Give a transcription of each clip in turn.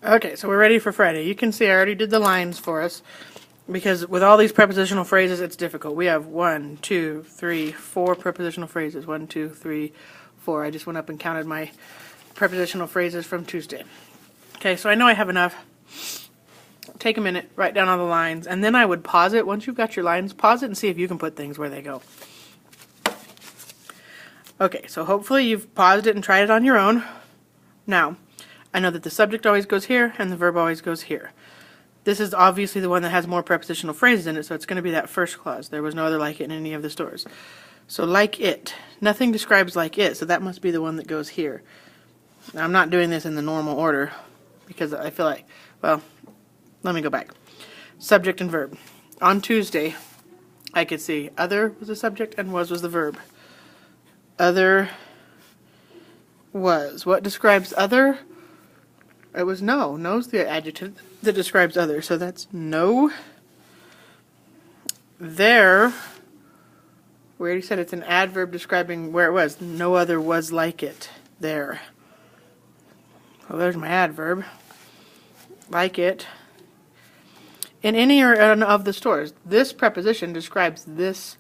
Okay, so we're ready for Friday. You can see I already did the lines for us because with all these prepositional phrases, it's difficult. We have 1, 2, 3, 4 prepositional phrases. 1, 2, 3, 4. I just went up and counted my prepositional phrases from Tuesday. Okay, so I know I have enough. Take a minute, write down all the lines, and then I would pause it. Once you've got your lines, pause it and see if you can put things where they go. Okay, so hopefully you've paused it and tried it on your own. Now, I know that the subject always goes here and the verb always goes here. This is obviously the one that has more prepositional phrases in it, so it's going to be that first clause. There was no other like it in any of the stores. So like it. Nothing describes like it, so that must be the one that goes here. Now, I'm not doing this in the normal order because I feel like, well, let me go back. Subject and verb. On Tuesday, I could see other was the subject and was the verb. Other was. What describes other? It was no. No's the adjective that describes other, so that's no. There, we already said it's an adverb describing where it was. No other was like it. There. Well, there's my adverb. Like it. In any or none of the stores. This preposition describes this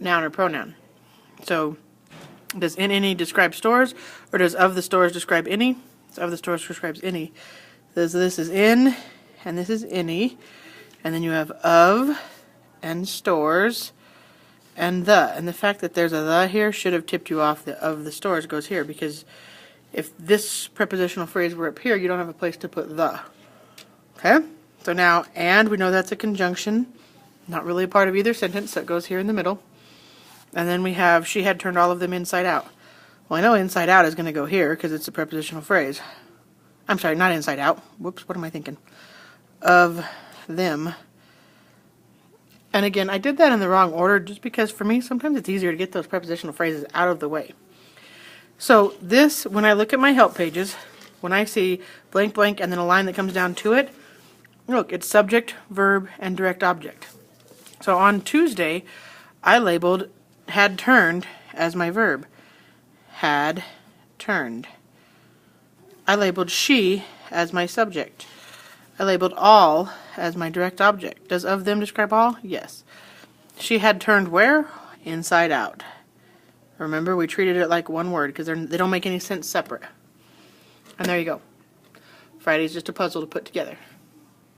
noun or pronoun. So, does in any describe stores, or does of the stores describe any? So of the stores describes any. This is in, and this is any, and then you have of, and stores, and the. And the fact that there's a the here should have tipped you off. The of the stores goes here, because if this prepositional phrase were up here, you don't have a place to put the. Okay? So now, and, we know that's a conjunction, not really a part of either sentence, so it goes here in the middle. And then we have, she had turned all of them inside out. Well, I know inside out is going to go here because it's a prepositional phrase. I'm sorry, not inside out. Whoops, what am I thinking? Of them. And again, I did that in the wrong order just because for me, sometimes it's easier to get those prepositional phrases out of the way. So this, when I look at my help pages, when I see blank blank and then a line that comes down to it, look, it's subject, verb, and direct object. So on Tuesday, I labeled had turned as my verb. Had turned. I labeled she as my subject. I labeled all as my direct object. Does of them describe all? Yes. She had turned where? Inside out. Remember, we treated it like one word because they don't make any sense separate. And there you go. Friday's just a puzzle to put together.